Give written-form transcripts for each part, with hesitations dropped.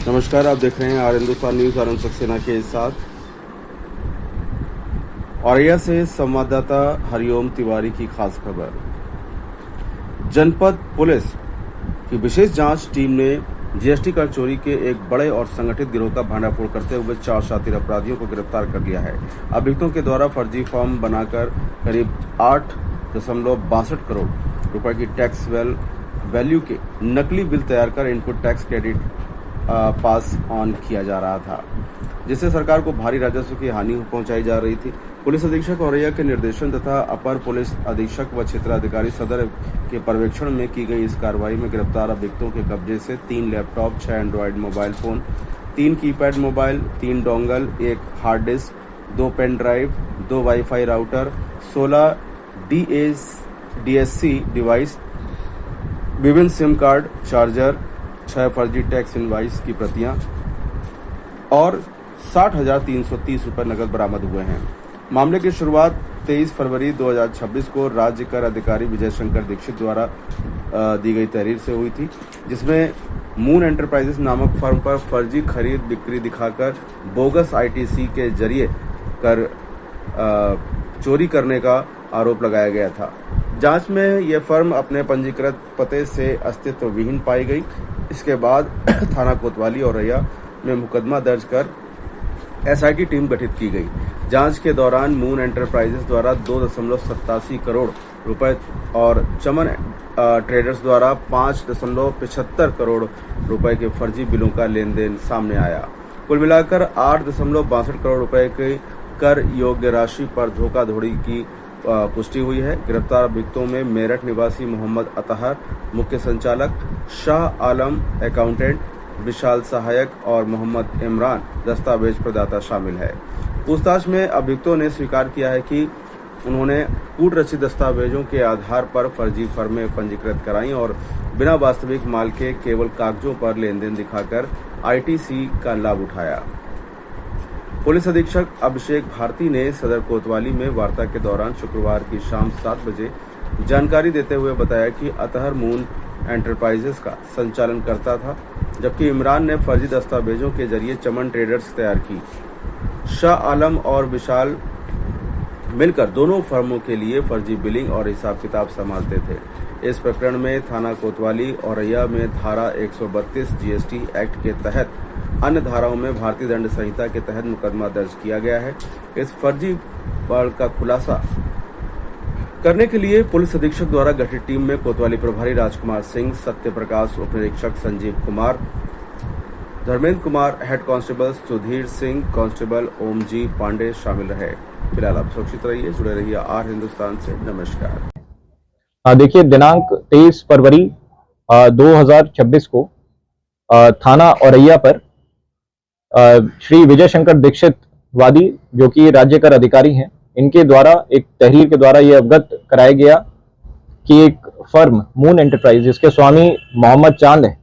नमस्कार, आप देख रहे हैं आर हिंदुस्तान न्यूज आनंद सक्सेना के साथ। औरैया से संवाददाता हरिओम तिवारी की खास खबर। जनपद पुलिस की विशेष जांच टीम ने जीएसटी कर चोरी के एक बड़े और संगठित गिरोह का भंडाफोड़ करते हुए 4 शातिर अपराधियों को गिरफ्तार कर लिया है। अभियुक्तों के द्वारा फर्जी फॉर्म बनाकर करीब 8.62 करोड़ रुपए की टैक्स वैल्यू के नकली बिल तैयार कर input tax credit pass on किया जा रहा था, जिससे सरकार को भारी राजस्व की हानि पहुंचाई जा रही थी। पुलिस अधीक्षक औरैया के निर्देशन तथा अपर पुलिस अधीक्षक व क्षेत्राधिकारी सदर के पर्यवेक्षण में की गई इस कार्रवाई में गिरफ्तार अभियुक्तों के कब्जे से 3 laptop, 6 android mobile phone, 3 keypad mobile, 3 dongle, 1 hard disk, 2 pen drive, 2 WiFi router, 16 DSC device, विभिन्न सिम कार्ड, चार्जर, 6 फर्जी टैक्स इनवाइस की प्रतियां और 60,330 रुपए नकद बरामद हुए हैं। मामले की शुरुआत 23 फरवरी 2026 को राज्य कर अधिकारी विजय शंकर दीक्षित द्वारा दी गई तहरीर से हुई थी, जिसमें मून एंटरप्राइजेस नामक फर्म पर फर्जी खरीद बिक्री दिखाकर बोगस ITC के जरिए कर चोरी करने का आरोप लगाया गया था। जांच में यह फर्म अपने पंजीकृत पते से अस्तित्व विहीन पाई गई। इसके बाद थाना कोतवाली औरैया में मुकदमा दर्ज कर SIT टीम गठित की गई। जांच के दौरान मून एंटरप्राइजेस द्वारा 2.87 करोड़ रुपए और चमन ट्रेडर्स द्वारा 5.75 करोड़ रुपए के फर्जी बिलों का लेन देन सामने आया। कुल मिलाकर 8.62 करोड़ रुपए की कर योग्य राशि पर धोखाधड़ी की पुष्टि हुई है। गिरफ्तार अभियुक्तों में मेरठ निवासी मोहम्मद अतहर मुख्य संचालक, शाह आलम अकाउंटेंट, विशाल सहायक और मोहम्मद इमरान दस्तावेज प्रदाता शामिल है। पूछताछ में अभियुक्तों ने स्वीकार किया है कि उन्होंने कूट रचित दस्तावेजों के आधार पर फर्जी फर्में पंजीकृत कराई और बिना वास्तविक माल के केवल कागजों पर लेन देन दिखाकर ITC का लाभ उठाया। पुलिस अधीक्षक अभिषेक भारती ने सदर कोतवाली में वार्ता के दौरान शुक्रवार की शाम 7 बजे जानकारी देते हुए बताया कि अतहर मून एंटरप्राइजेस का संचालन करता था, जबकि इमरान ने फर्जी दस्तावेजों के जरिए चमन ट्रेडर्स तैयार की। शाह आलम और विशाल मिलकर दोनों फर्मों के लिए फर्जी बिलिंग और हिसाब किताब संभालते थे। इस प्रकरण में थाना कोतवाली औरैया में धारा 132 GST एक्ट के तहत अन्य धाराओं में भारतीय दंड संहिता के तहत मुकदमा दर्ज किया गया है। इस फर्जी बल का खुलासा करने के लिए पुलिस अधीक्षक द्वारा गठित टीम में कोतवाली प्रभारी राजकुमार सिंह, सत्य प्रकाश उप निरीक्षक Sanjeev Kumar, Dharmendra Kumar, head constable Sudhir Singh, constable Om ji Pandey शामिल रहे। फिलहाल आप सुरक्षित रहिए, जुड़े रहिए आर हिंदुस्तान से। नमस्कार। देखिए, दिनांक 23 फरवरी 2026 को थाना औरैया पर श्री विजय शंकर दीक्षित वादी, जो कि राज्य कर अधिकारी हैं, इनके द्वारा एक तहरीर के द्वारा यह अवगत कराया गया कि एक फर्म मून एंटरप्राइज, जिसके स्वामी मोहम्मद चांद है,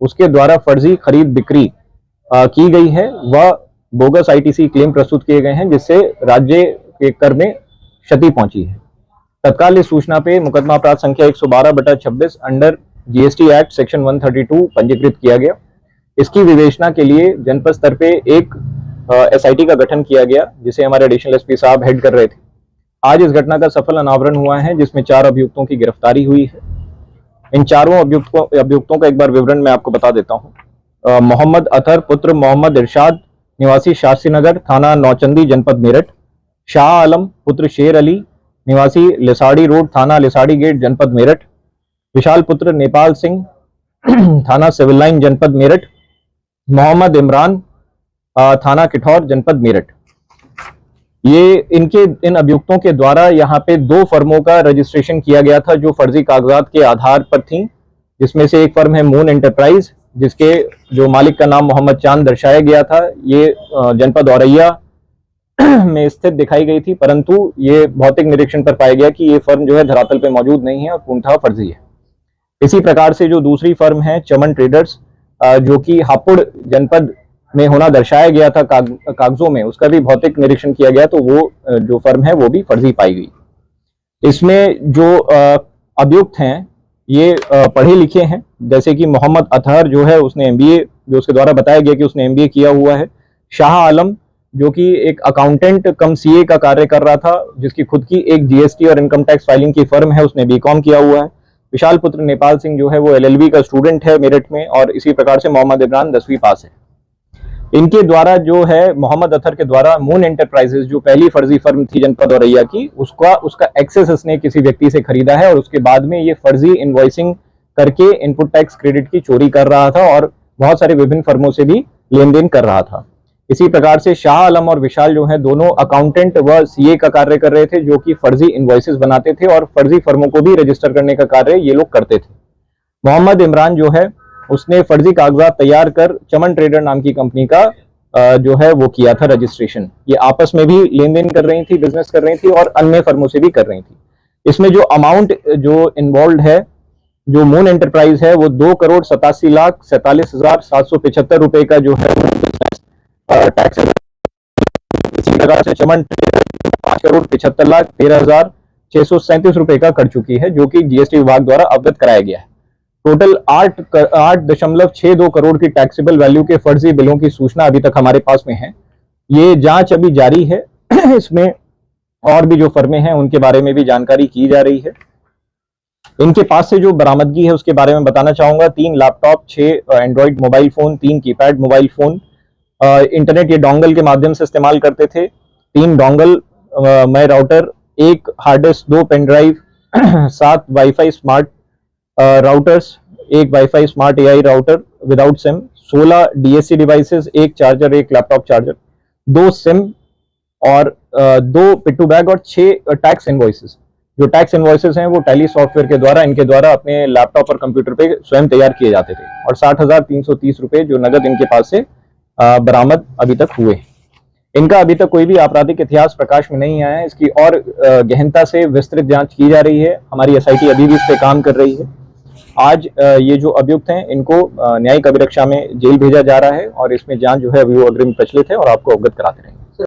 उसके द्वारा फर्जी खरीद बिक्री की गई है। वह बोगस ITC क्लेम प्रस्तुत किए गए हैं, जिससे राज्य के कर में क्षति पहुंची है। तत्काल इस सूचना पे मुकदमा अपराध संख्या 112/26 अंडर GST एक्ट सेक्शन 132 पंजीकृत किया गया। इसकी विवेचना के लिए जनपद स्तर पे एक SIT का गठन किया गया, जिसे हमारे एडिशनल SP साहब हेड कर रहे थे। आज इस घटना का सफल अनावरण हुआ है, जिसमें 4 अभियुक्तों की गिरफ्तारी हुई है। इन चारों अभियुक्तों का एक बार विवरण मैं आपको बता देता हूँ। मोहम्मद अतहर पुत्र मोहम्मद इरशाद, निवासी शास्त्री नगर, थाना नौचंदी, जनपद मेरठ। शाह आलम पुत्र शेर अली, निवासी लिसाड़ी रोड, थाना लिसाड़ी गेट, जनपद मेरठ। विशाल पुत्र नेपाल सिंह, थाना सिविल लाइन, जनपद मेरठ। मोहम्मद इमरान, थाना किठौर, जनपद मेरठ। इन अभियुक्तों के द्वारा यहाँ पे 2 फर्मों का रजिस्ट्रेशन किया गया था, जो फर्जी कागजात के आधार पर थी, जिसमें से एक फर्म है मून एंटरप्राइज, जिसके जो मालिक का नाम मोहम्मद चांद दर्शाया गया था। ये जनपद औरैया में स्थित दिखाई गई थी, परंतु ये भौतिक निरीक्षण पर पाया गया कि ये फर्म जो है धरातल पे मौजूद नहीं है और पूर्णतः फर्जी है। इसी प्रकार से जो दूसरी फर्म है चमन ट्रेडर्स, जो कि हापुड़ जनपद में होना दर्शाया गया था कागजों में, उसका भी भौतिक निरीक्षण किया गया, तो वो जो फर्म है वो भी फर्जी पाई गई। इसमें जो अभियुक्त हैं ये पढ़े लिखे हैं, जैसे कि मोहम्मद अतहर जो है उसने MBA जो उसके द्वारा बताया गया कि उसने MBA किया हुआ है। शाह आलम जो कि एक अकाउंटेंट कम CA का कार्य कर रहा था, जिसकी खुद की एक GST और इनकम टैक्स फाइलिंग की फर्म है, उसने BCom किया हुआ है। विशाल पुत्र नेपाल सिंह जो है वो LLB का स्टूडेंट है मेरठ में, और इसी प्रकार से मोहम्मद इमरान 10वीं पास है। इनके द्वारा जो है मोहम्मद अतर के द्वारा मून एंटरप्राइजेस जो पहली फर्जी फर्म थी जनपद औरैया की, उसका एक्सेस इसने किसी व्यक्ति से खरीदा है, और उसके बाद में ये फर्जी इनवॉइसिंग करके इनपुट टैक्स क्रेडिट की चोरी कर रहा था और बहुत सारे विभिन्न फर्मों से भी लेन देन कर रहा था। इसी प्रकार से शाह आलम और विशाल जो है दोनों अकाउंटेंट व CA का कार्य कर रहे थे, जो कि फर्जी इनवॉइसेस बनाते थे और फर्जी फर्मों को भी रजिस्टर करने का कार्य ये लोग करते थे। मोहम्मद इमरान जो है उसने फर्जी कागजात तैयार कर चमन ट्रेडर नाम की कंपनी का जो है वो किया था रजिस्ट्रेशन। ये आपस में भी लेन देन कर रही थी, बिजनेस कर रही थी और अन्य फर्मों से भी कर रही थी। इसमें जो अमाउंट जो इन्वॉल्व है, जो मून एंटरप्राइज है, वो 2,87,47,775 रुपए का जो है टैक्स। इसी प्रकार से चमन 5,75,13,637 रुपए का कर चुकी है, जो कि GST विभाग द्वारा अवगत कराया गया है। टोटल 8.62 करोड़ की टैक्सेबल वैल्यू के फर्जी बिलों की सूचना अभी तक हमारे पास में है। ये जांच अभी जारी है। इसमें और भी जो फर्में हैं उनके बारे में भी जानकारी की जा रही है। इनके पास से जो बरामदगी है उसके बारे में बताना चाहूंगा। 3 laptop, 6 Android mobile phone, 3 keypad mobile phone, internet ये डोंगल के माध्यम से इस्तेमाल करते थे, 3 डोंगल मय router, 1 hard disk, 2 pen drive, 7 WiFi smart routers, 1 WiFi smart AI router without SIM, 16 DSC devices, 1 charger, 1 laptop charger, 2 SIM और 2 पिट्टू बैग और 6 टैक्स इनवॉइसेस। जो टैक्स इनवॉइसेस हैं वो टैली सॉफ्टवेयर के द्वारा इनके द्वारा अपने लैपटॉप और कंप्यूटर पे स्वयं तैयार किए जाते थे, और 60,330 रुपए जो नगद इनके पास से बरामद अभी तक हुए। इनका अभी तक कोई भी आपराधिक इतिहास प्रकाश में नहीं आया है। इसकी और गहनता से विस्तृत जांच की जा रही है। हमारी SIT अभी भी इस पे काम कर रही है। आज ये जो अभियुक्त हैं इनको न्यायिक अभिरक्षा में जेल भेजा जा रहा है, और इसमें जांच जो है अभी वो अग्रिम प्रचलित है और आपको अवगत कराते रहेंगे।